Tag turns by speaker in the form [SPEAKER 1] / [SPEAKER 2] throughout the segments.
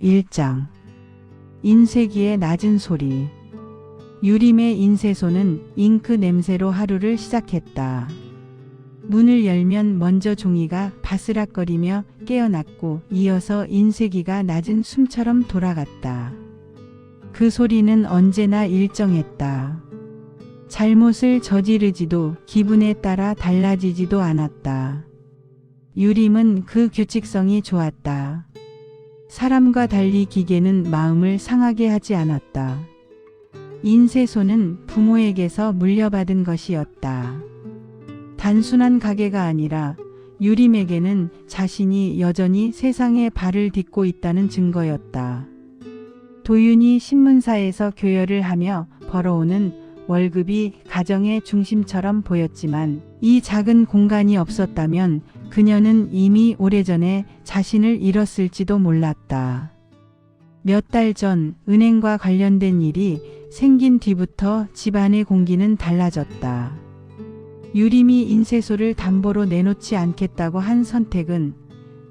[SPEAKER 1] 1장 인쇄기의 낮은 소리. 유림의 인쇄소는 잉크 냄새로 하루를 시작했다. 문을 열면 먼저 종이가 바스락거리며 깨어났고 이어서 인쇄기가 낮은 숨처럼 돌아갔다. 그 소리는 언제나 일정했다. 잘못을 저지르지도 기분에 따라 달라지지도 않았다. 유림은 그 규칙성이 좋았다. 사람과 달리 기계는 마음을 상하게 하지 않았다. 인쇄소는 부모에게서 물려받은 것이었다. 단순한 가게가 아니라 유림에게는 자신이 여전히 세상에 발을 딛고 있다는 증거였다. 도윤이 신문사에서 교열을 하며 벌어오는 월급이 가정의 중심처럼 보였지만 이 작은 공간이 없었다면 그녀는 이미 오래전에 자신을 잃었을지도 몰랐다. 몇 달 전 은행과 관련된 일이 생긴 뒤부터 집안의 공기는 달라졌다. 유림이 인쇄소를 담보로 내놓지 않겠다고 한 선택은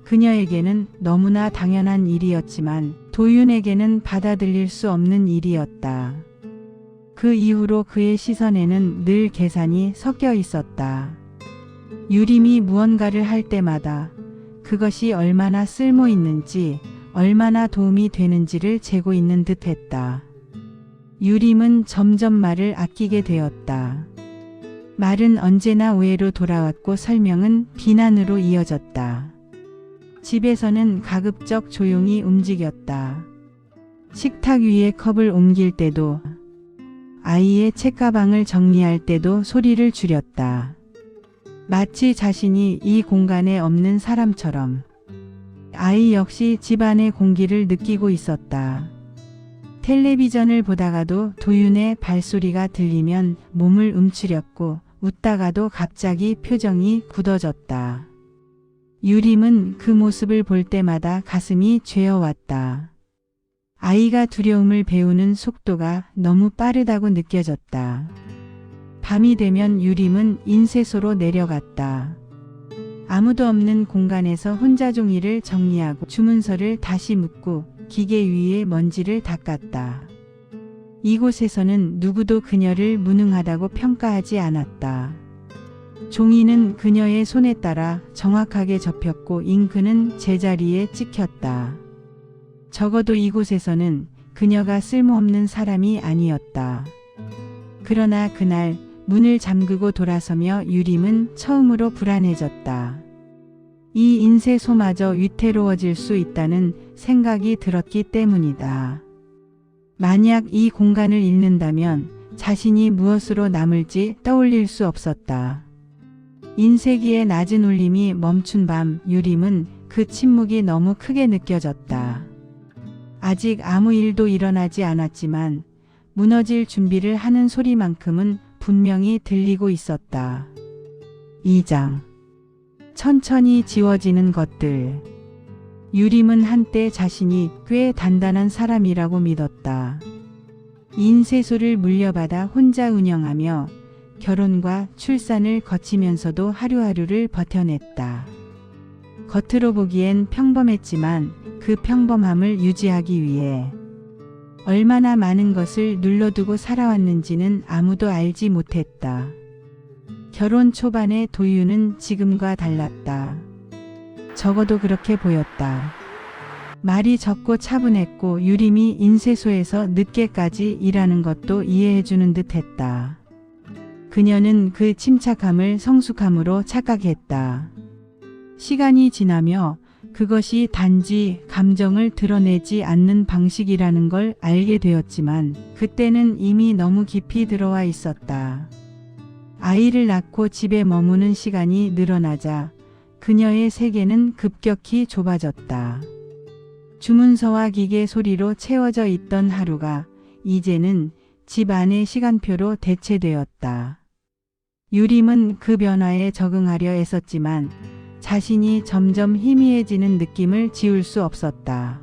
[SPEAKER 1] 그녀에게는 너무나 당연한 일이었지만 도윤에게는 받아들일 수 없는 일이었다. 그 이후로 그의 시선에는 늘 계산이 섞여 있었다. 유림이 무언가를 할 때마다 그것이 얼마나 쓸모 있는지, 얼마나 도움이 되는지를 재고 있는 듯 했다. 유림은 점점 말을 아끼게 되었다. 말은 언제나 오해로 돌아왔고 설명은 비난으로 이어졌다. 집에서는 가급적 조용히 움직였다. 식탁 위에 컵을 옮길 때도, 아이의 책가방을 정리할 때도 소리를 줄였다. 마치 자신이 이 공간에 없는 사람처럼. 아이 역시 집안의 공기를 느끼고 있었다. 텔레비전을 보다가도 도윤의 발소리가 들리면 몸을 움츠렸고 웃다가도 갑자기 표정이 굳어졌다. 유림은 그 모습을 볼 때마다 가슴이 죄어왔다. 아이가 두려움을 배우는 속도가 너무 빠르다고 느껴졌다. 밤이 되면 유림은 인쇄소로 내려갔다. 아무도 없는 공간에서 혼자 종이를 정리하고 주문서를 다시 묶고 기계 위에 먼지를 닦았다. 이곳에서는 누구도 그녀를 무능하다고 평가하지 않았다. 종이는 그녀의 손에 따라 정확하게 접혔고 잉크는 제자리에 찍혔다. 적어도 이곳에서는 그녀가 쓸모없는 사람이 아니었다. 그러나 그날 문을 잠그고 돌아서며 유림은 처음으로 불안해졌다. 이 인쇄소마저 위태로워질 수 있다는 생각이 들었기 때문이다. 만약 이 공간을 잃는다면 자신이 무엇으로 남을지 떠올릴 수 없었다. 인쇄기의 낮은 울림이 멈춘 밤 유림은 그 침묵이 너무 크게 느껴졌다. 아직 아무 일도 일어나지 않았지만 무너질 준비를 하는 소리만큼은 분명히 들리고 있었다. 2장 천천히 지워지는 것들. 유림은 한때 자신이 꽤 단단한 사람이라고 믿었다. 인쇄소를 물려받아 혼자 운영하며 결혼과 출산을 거치면서도 하루하루를 버텨냈다. 겉으로 보기엔 평범했지만 그 평범함을 유지하기 위해 얼마나 많은 것을 눌러두고 살아왔는지는 아무도 알지 못했다. 결혼 초반의 도윤은 지금과 달랐다. 적어도 그렇게 보였다. 말이 적고 차분했고 유림이 인쇄소에서 늦게까지 일하는 것도 이해해주는 듯 했다. 그녀는 그 침착함을 성숙함으로 착각했다. 시간이 지나며 그것이 단지 감정을 드러내지 않는 방식이라는 걸 알게 되었지만 그때는 이미 너무 깊이 들어와 있었다. 아이를 낳고 집에 머무는 시간이 늘어나자 그녀의 세계는 급격히 좁아졌다. 주문서와 기계 소리로 채워져 있던 하루가 이제는 집 안의 시간표로 대체되었다. 유림은 그 변화에 적응하려 애썼지만 자신이 점점 희미해지는 느낌을 지울 수 없었다.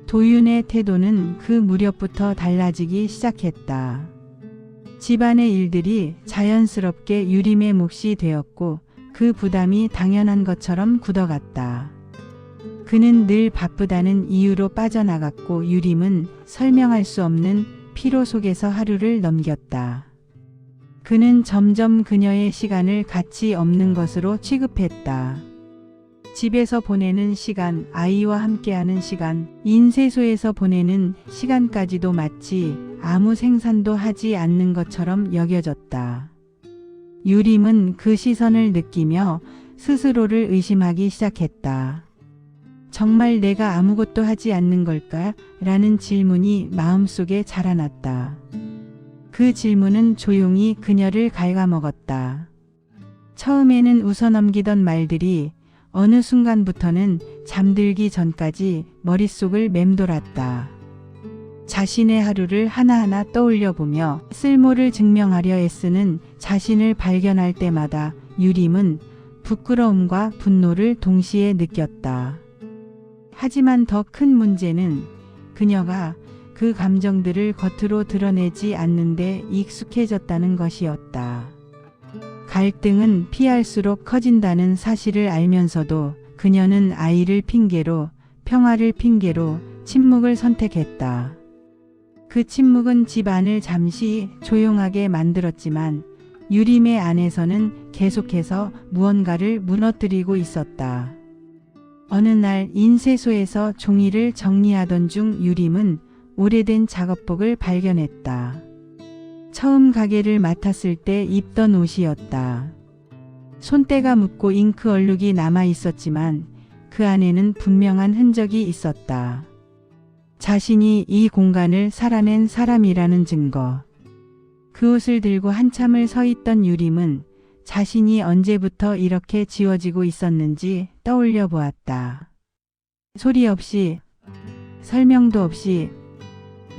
[SPEAKER 1] 도윤의 태도는 그 무렵부터 달라지기 시작했다. 집안의 일들이 자연스럽게 유림의 몫이 되었고 그 부담이 당연한 것처럼 굳어갔다. 그는 늘 바쁘다는 이유로 빠져나갔고 유림은 설명할 수 없는 피로 속에서 하루를 넘겼다. 그는 점점 그녀의 시간을 가치 없는 것으로 취급했다. 집에서 보내는 시간, 아이와 함께하는 시간, 인쇄소에서 보내는 시간까지도 마치 아무 생산도 하지 않는 것처럼 여겨졌다. 유림은 그 시선을 느끼며 스스로를 의심하기 시작했다. 정말 내가 아무것도 하지 않는 걸까? 라는 질문이 마음속에 자라났다. 그 질문은 조용히 그녀를 갉아먹었다. 처음에는 웃어넘기던 말들이 어느 순간부터는 잠들기 전까지 머릿속을 맴돌았다. 자신의 하루를 하나하나 떠올려 보며 쓸모를 증명하려 애쓰는 자신을 발견할 때마다 유림은 부끄러움과 분노를 동시에 느꼈다. 하지만 더 큰 문제는 그녀가 그 감정들을 겉으로 드러내지 않는데 익숙해졌다는 것이었다. 갈등은 피할수록 커진다는 사실을 알면서도 그녀는 아이를 핑계로, 평화를 핑계로 침묵을 선택했다. 그 침묵은 집안을 잠시 조용하게 만들었지만 유림의 안에서는 계속해서 무언가를 무너뜨리고 있었다. 어느 날 인쇄소에서 종이를 정리하던 중 유림은 오래된 작업복을 발견했다. 처음 가게를 맡았을 때 입던 옷이었다. 손때가 묻고 잉크 얼룩이 남아 있었지만 그 안에는 분명한 흔적이 있었다. 자신이 이 공간을 살아낸 사람이라는 증거. 그 옷을 들고 한참을 서 있던 유림은 자신이 언제부터 이렇게 지워지고 있었는지 떠올려 보았다. 소리 없이, 설명도 없이,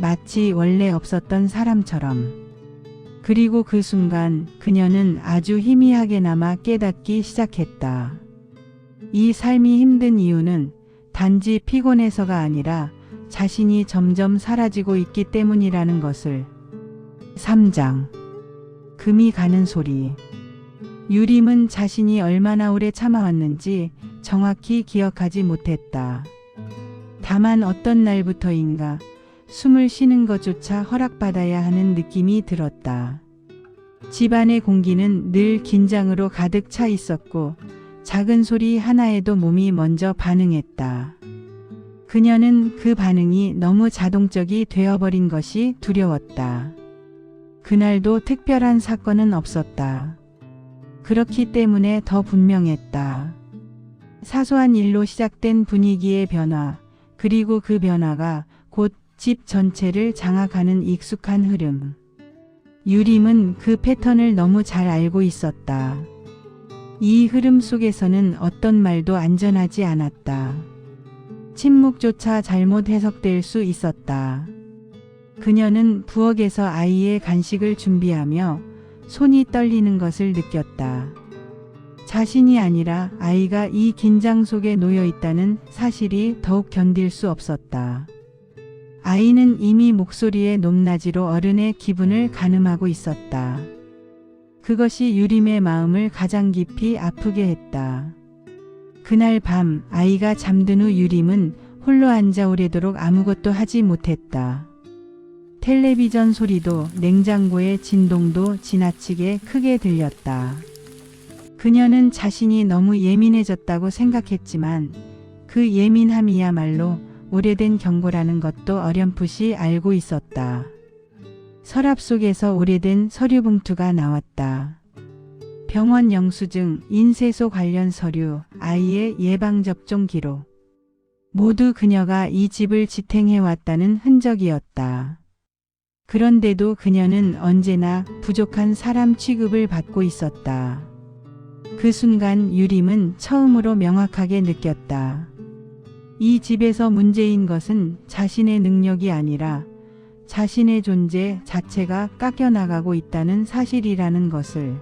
[SPEAKER 1] 마치 원래 없었던 사람처럼. 그리고 그 순간 그녀는 아주 희미하게나마 깨닫기 시작했다. 이 삶이 힘든 이유는 단지 피곤해서가 아니라 자신이 점점 사라지고 있기 때문이라는 것을. 3장. 금이 가는 소리. 유림은 자신이 얼마나 오래 참아왔는지 정확히 기억하지 못했다. 다만 어떤 날부터인가 숨을 쉬는 것조차 허락받아야 하는 느낌이 들었다. 집안의 공기는 늘 긴장으로 가득 차 있었고 작은 소리 하나에도 몸이 먼저 반응했다. 그녀는 그 반응이 너무 자동적이 되어버린 것이 두려웠다. 그날도 특별한 사건은 없었다. 그렇기 때문에 더 분명했다. 사소한 일로 시작된 분위기의 변화, 그리고 그 변화가 곧 집 전체를 장악하는 익숙한 흐름. 유림은 그 패턴을 너무 잘 알고 있었다. 이 흐름 속에서는 어떤 말도 안전하지 않았다. 침묵조차 잘못 해석될 수 있었다. 그녀는 부엌에서 아이의 간식을 준비하며 손이 떨리는 것을 느꼈다. 자신이 아니라 아이가 이 긴장 속에 놓여 있다는 사실이 더욱 견딜 수 없었다. 아이는 이미 목소리의 높낮이로 어른의 기분을 가늠하고 있었다. 그것이 유림의 마음을 가장 깊이 아프게 했다. 그날 밤 아이가 잠든 후 유림은 홀로 앉아 오래도록 아무것도 하지 못했다. 텔레비전 소리도 냉장고의 진동도 지나치게 크게 들렸다. 그녀는 자신이 너무 예민해졌다고 생각했지만 그 예민함이야말로 오래된 경고라는 것도 어렴풋이 알고 있었다. 서랍 속에서 오래된 서류 봉투가 나왔다. 병원 영수증, 인쇄소 관련 서류, 아이의 예방접종 기록. 모두 그녀가 이 집을 지탱해왔다는 흔적이었다. 그런데도 그녀는 언제나 부족한 사람 취급을 받고 있었다. 그 순간 유림은 처음으로 명확하게 느꼈다. 이 집에서 문제인 것은 자신의 능력이 아니라 자신의 존재 자체가 깎여나가고 있다는 사실이라는 것을.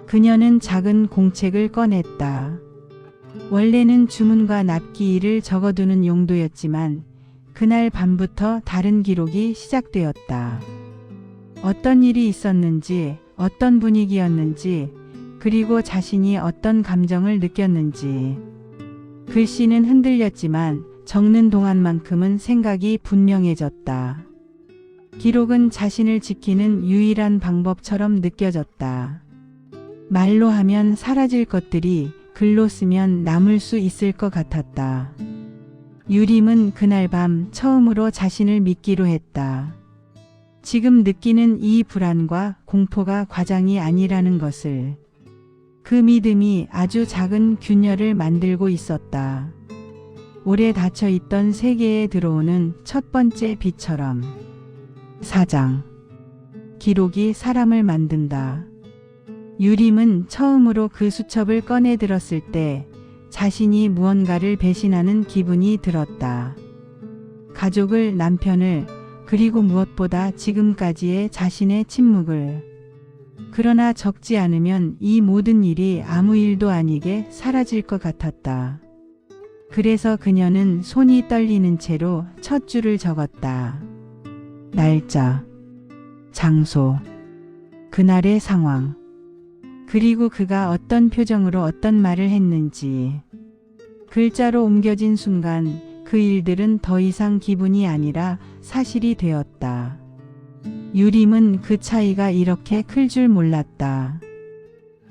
[SPEAKER 1] 그녀는 작은 공책을 꺼냈다. 원래는 주문과 납기일을 적어두는 용도였지만 그날 밤부터 다른 기록이 시작되었다. 어떤 일이 있었는지, 어떤 분위기였는지, 그리고 자신이 어떤 감정을 느꼈는지. 글씨는 흔들렸지만 적는 동안만큼은 생각이 분명해졌다. 기록은 자신을 지키는 유일한 방법처럼 느껴졌다. 말로 하면 사라질 것들이 글로 쓰면 남을 수 있을 것 같았다. 유림은 그날 밤 처음으로 자신을 믿기로 했다. 지금 느끼는 이 불안과 공포가 과장이 아니라는 것을. 그 믿음이 아주 작은 균열을 만들고 있었다. 오래 닫혀있던 세계에 들어오는 첫 번째 빛처럼. 4장. 기록이 사람을 만든다. 유림은 처음으로 그 수첩을 꺼내 들었을 때 자신이 무언가를 배신하는 기분이 들었다. 가족을, 남편을, 그리고 무엇보다 지금까지의 자신의 침묵을. 그러나 적지 않으면 이 모든 일이 아무 일도 아니게 사라질 것 같았다. 그래서 그녀는 손이 떨리는 채로 첫 줄을 적었다. 날짜, 장소, 그날의 상황, 그리고 그가 어떤 표정으로 어떤 말을 했는지. 글자로 옮겨진 순간 그 일들은 더 이상 기분이 아니라 사실이 되었다. 유림은 그 차이가 이렇게 클 줄 몰랐다.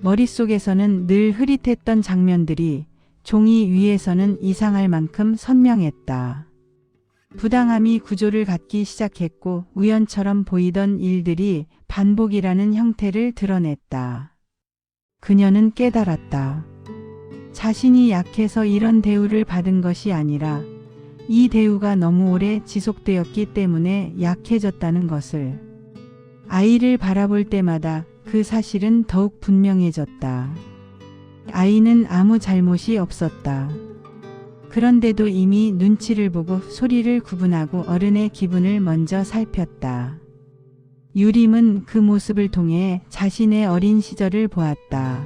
[SPEAKER 1] 머릿속에서는 늘 흐릿했던 장면들이 종이 위에서는 이상할 만큼 선명했다. 부당함이 구조를 갖기 시작했고 우연처럼 보이던 일들이 반복이라는 형태를 드러냈다. 그녀는 깨달았다. 자신이 약해서 이런 대우를 받은 것이 아니라 이 대우가 너무 오래 지속되었기 때문에 약해졌다는 것을. 아이를 바라볼 때마다 그 사실은 더욱 분명해졌다. 아이는 아무 잘못이 없었다. 그런데도 이미 눈치를 보고 소리를 구분하고 어른의 기분을 먼저 살폈다. 유림은 그 모습을 통해 자신의 어린 시절을 보았다.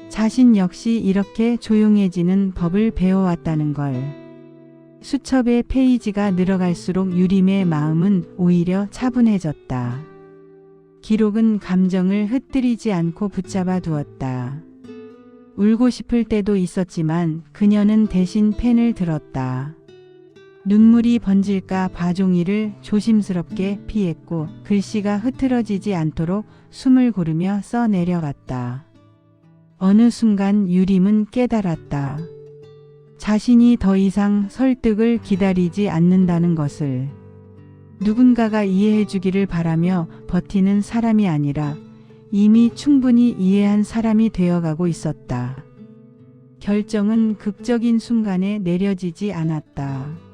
[SPEAKER 1] 자신 역시 이렇게 조용해지는 법을 배워왔다는 걸. 수첩의 페이지가 늘어갈수록 유림의 마음은 오히려 차분해졌다. 기록은 감정을 흩뜨리지 않고 붙잡아 두었다. 울고 싶을 때도 있었지만 그녀는 대신 펜을 들었다. 눈물이 번질까 봐 종이를 조심스럽게 피했고 글씨가 흐트러지지 않도록 숨을 고르며 써 내려갔다. 어느 순간 유림은 깨달았다. 자신이 더 이상 설득을 기다리지 않는다는 것을. 누군가가 이해해 주기를 바라며 버티는 사람이 아니라 이미 충분히 이해한 사람이 되어가고 있었다. 결정은 극적인 순간에 내려지지 않았다.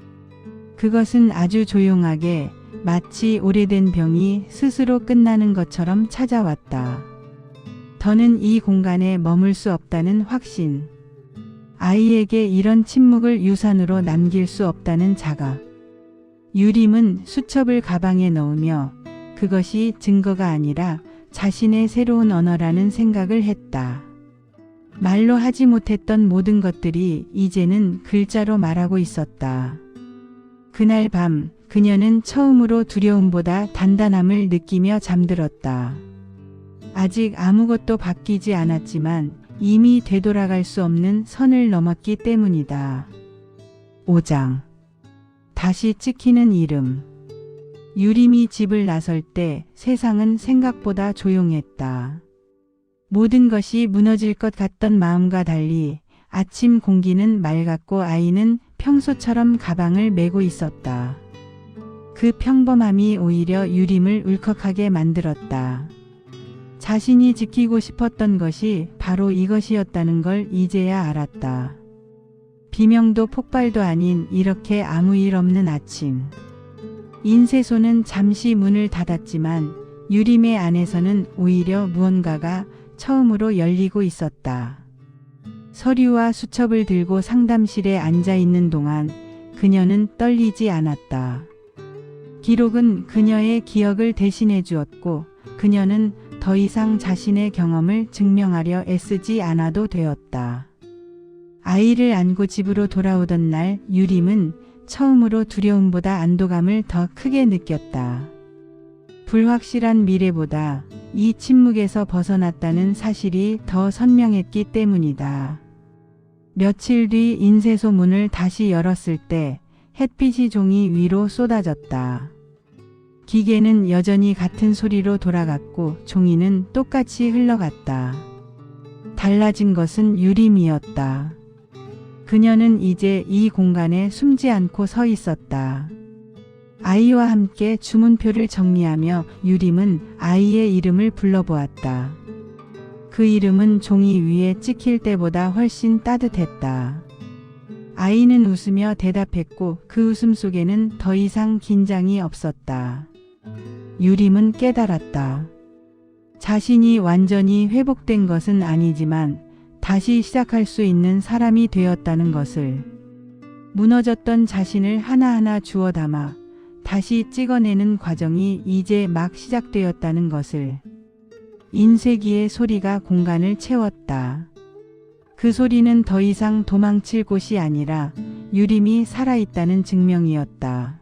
[SPEAKER 1] 그것은 아주 조용하게 마치 오래된 병이 스스로 끝나는 것처럼 찾아왔다. 더는 이 공간에 머물 수 없다는 확신. 아이에게 이런 침묵을 유산으로 남길 수 없다는 자각. 유림은 수첩을 가방에 넣으며 그것이 증거가 아니라 자신의 새로운 언어라는 생각을 했다. 말로 하지 못했던 모든 것들이 이제는 글자로 말하고 있었다. 그날 밤 그녀는 처음으로 두려움보다 단단함을 느끼며 잠들었다. 아직 아무것도 바뀌지 않았지만 이미 되돌아갈 수 없는 선을 넘었기 때문이다. 5장. 다시 찍히는 이름. 유림이 집을 나설 때 세상은 생각보다 조용했다. 모든 것이 무너질 것 같던 마음과 달리 아침 공기는 맑았고 아이는 평소처럼 가방을 메고 있었다. 그 평범함이 오히려 유림을 울컥하게 만들었다. 자신이 지키고 싶었던 것이 바로 이것이었다는 걸 이제야 알았다. 비명도 폭발도 아닌 이렇게 아무 일 없는 아침. 인쇄소는 잠시 문을 닫았지만 유림의 안에서는 오히려 무언가가 처음으로 열리고 있었다. 서류와 수첩을 들고 상담실에 앉아 있는 동안 그녀는 떨리지 않았다. 기록은 그녀의 기억을 대신해 주었고 그녀는 더 이상 자신의 경험을 증명하려 애쓰지 않아도 되었다. 아이를 안고 집으로 돌아오던 날 유림은 처음으로 두려움보다 안도감을 더 크게 느꼈다. 불확실한 미래보다 이 침묵에서 벗어났다는 사실이 더 선명했기 때문이다. 며칠 뒤 인쇄소 문을 다시 열었을 때 햇빛이 종이 위로 쏟아졌다. 기계는 여전히 같은 소리로 돌아갔고 종이는 똑같이 흘러갔다. 달라진 것은 유림이었다. 그녀는 이제 이 공간에 숨지 않고 서 있었다. 아이와 함께 주문표를 정리하며 유림은 아이의 이름을 불러보았다. 그 이름은 종이 위에 찍힐 때보다 훨씬 따뜻했다. 아이는 웃으며 대답했고 그 웃음 속에는 더 이상 긴장이 없었다. 유림은 깨달았다. 자신이 완전히 회복된 것은 아니지만 다시 시작할 수 있는 사람이 되었다는 것을. 무너졌던 자신을 하나하나 주워 담아 다시 찍어내는 과정이 이제 막 시작되었다는 것을. 인쇄기의 소리가 공간을 채웠다. 그 소리는 더 이상 도망칠 곳이 아니라 유림이 살아있다는 증명이었다.